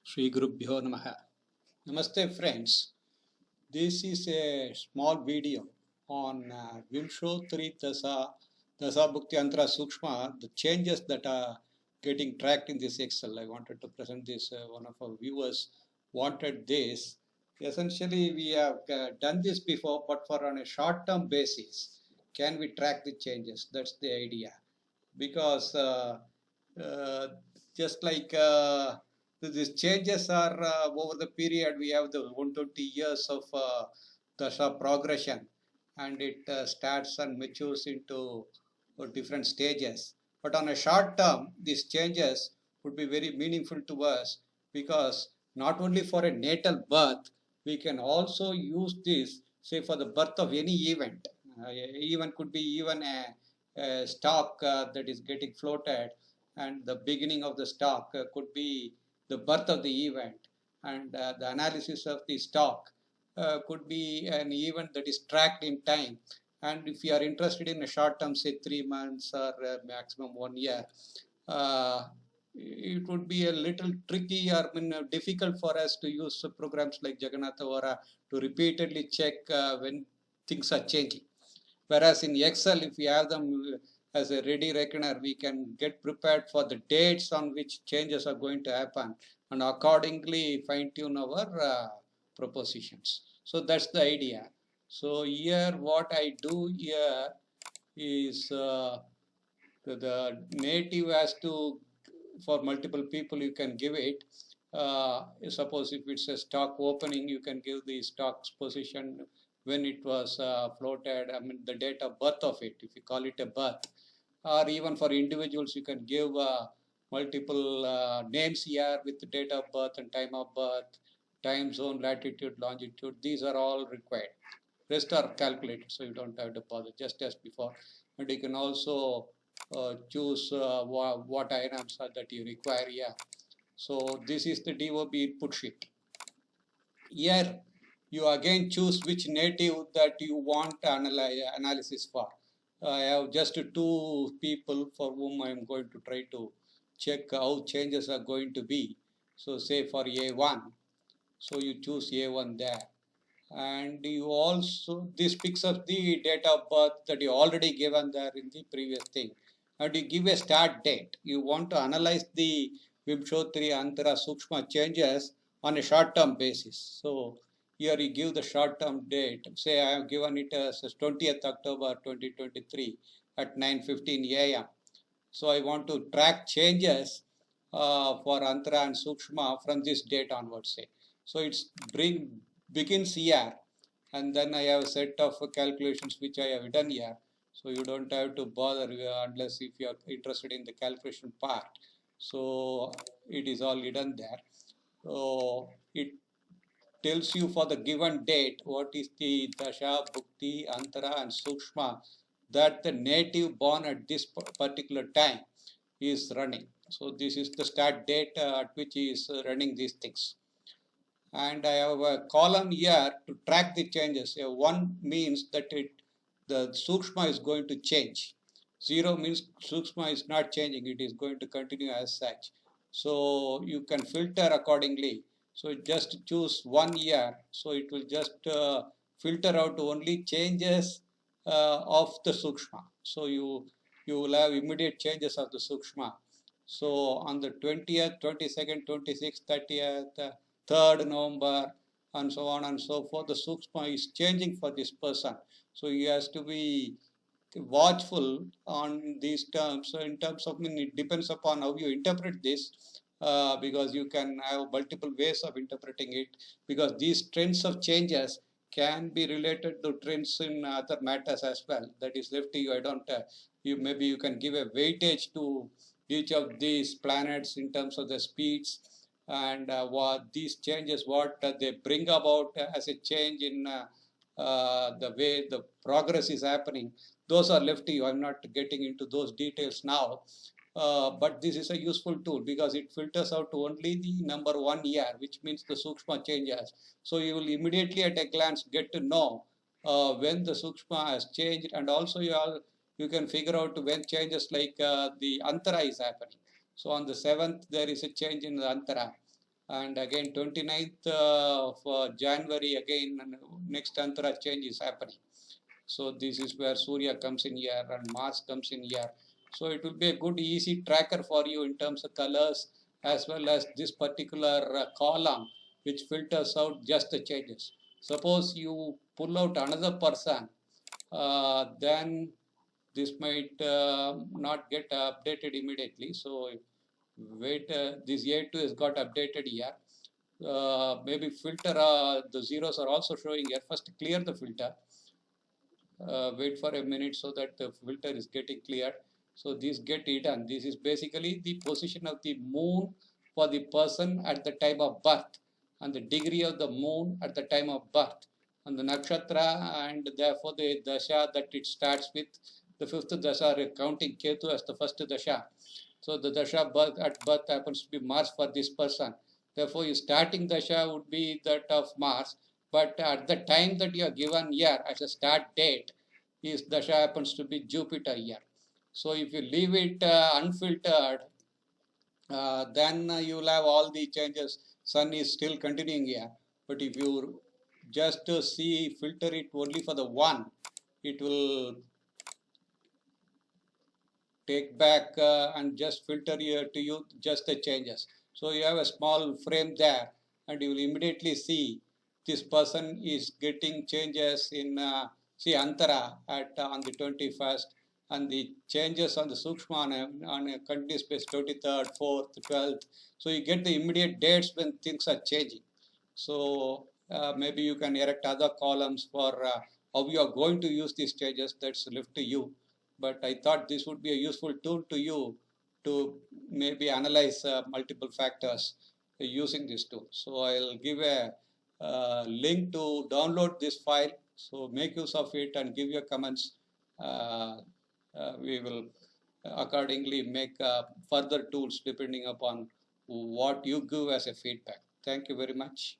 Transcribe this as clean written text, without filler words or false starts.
Shri Gurubhyo Namaha. Namaste friends. This is a small video on Vimshottari Dasa Bhukti Antara Sukshma, the changes that are getting tracked in this Excel. I wanted to present this, one of our viewers wanted this. Essentially, we have done this before, but for on a short-term basis, can we track the changes? That's the idea. Because uh, just like these changes are over the period, we have the 120 years of dasha progression, and it starts and matures into different stages. But on a short term, these changes would be very meaningful to us, because not only for a natal birth, we can also use this, say, for the birth of any event. Even could be even a stock that is getting floated, and the beginning of the stock could be the birth of the event, and the analysis of the stock could be an event that is tracked in time. And if you are interested in a short term, say 3 months or maximum 1 year, uh, it would be a little tricky or difficult for us to use programs like Jagannatha Vara to repeatedly check when things are changing. Whereas in Excel, if we have them as a ready reckoner, we can get prepared for the dates on which changes are going to happen, and accordingly fine tune our propositions. So that's the idea. So here what I do here is the native has to, for multiple people you can give it. Suppose if it's a stock opening, you can give the stock's position when it was floated, I mean the date of birth of it, if you call it a birth. Or even for individuals, you can give multiple names here with the date of birth and time of birth, time zone, latitude, longitude. These are all required. Rest are calculated, so you don't have to bother, just as before. And you can also choose what items are that you require here. So this is the DOB input sheet. Here you again choose which native that you want analysis for. I have just two people for whom I am going to try to check how changes are going to be. So say for A1, so you choose A1 there. And you also, this picks up the date of birth that you already given there in the previous thing. And you give a start date. You want to analyze the Vimshottari Antara Sukshma changes on a short-term basis. So here you give the short-term date. Say I have given it as 20th October 2023 at 9:15 a.m. So I want to track changes for Antara and Sukshma from this date onwards, say. So it's begins here, and then I have a set of calculations which I have done here. So you don't have to bother unless if you are interested in the calculation part. So it is all hidden there. So it tells you for the given date what is the Dasha, Bhukti, Antara and Sukshma that the native born at this particular time is running. So this is the start date at which he is running these things. And I have a column here to track the changes. One means that the Sukshma is going to change. 0 means Sukshma is not changing, it is going to continue as such. So you can filter accordingly. So just choose 1 year. So it will just filter out only changes of the Sukshma. So you will have immediate changes of the Sukshma. So on the 20th, 22nd, 26th, 30th, 3rd November, and so on and so forth, the Sukshma is changing for this person. So he has to be watchful on these terms. So in terms of, I mean, it depends upon how you interpret this, because you can have multiple ways of interpreting it, because these trends of changes can be related to trends in other matters as well. That is left to you. I don't, maybe you can give a weightage to each of these planets in terms of the speeds, and what these changes, what they bring about as a change in the way the progress is happening. Those are left to you. I'm not getting into those details now. But this is a useful tool because it filters out only the number 1 year, which means the Sukshma changes. So you will immediately at a glance get to know when the Sukshma has changed, and also you can figure out when changes like the Antara is happening. So on the 7th, there is a change in the Antara. and again 29th of January, again next Antara change is happening. So this is where Surya comes in here and Mars comes in here. So it will be a good easy tracker for you in terms of colors, as well as this particular column which filters out just the changes. Suppose you pull out another person, then this might not get updated immediately. So wait, this A2 has got updated here. Maybe filter, the zeros are also showing here. First clear the filter. Wait for a minute so that the filter is getting cleared. So this get hidden. This is basically the position of the moon for the person at the time of birth, and the degree of the moon at the time of birth, and the nakshatra, and therefore the dasha that it starts with. The fifth dasha, counting Ketu as the first dasha. So the dasha birth at birth happens to be Mars for this person. Therefore, your starting dasha would be that of Mars, but at the time that you are given here as a start date, his dasha happens to be Jupiter here. So if you leave it unfiltered, then you will have all the changes. Sun is still continuing here, but if you just see filter it only for the one, it will take back and just filter here to you just the changes. So you have a small frame there, and you will immediately see this person is getting changes in see Antara at on the 21st, and the changes on the Sukshma on a continuous basis 23rd, 4th, 12th. So you get the immediate dates when things are changing. So maybe you can erect other columns for how you are going to use these changes. That's left to you. But I thought this would be a useful tool to you to maybe analyze multiple factors using this tool. So I'll give a link to download this file. So make use of it and give your comments. We will accordingly make further tools depending upon what you give as a feedback. Thank you very much.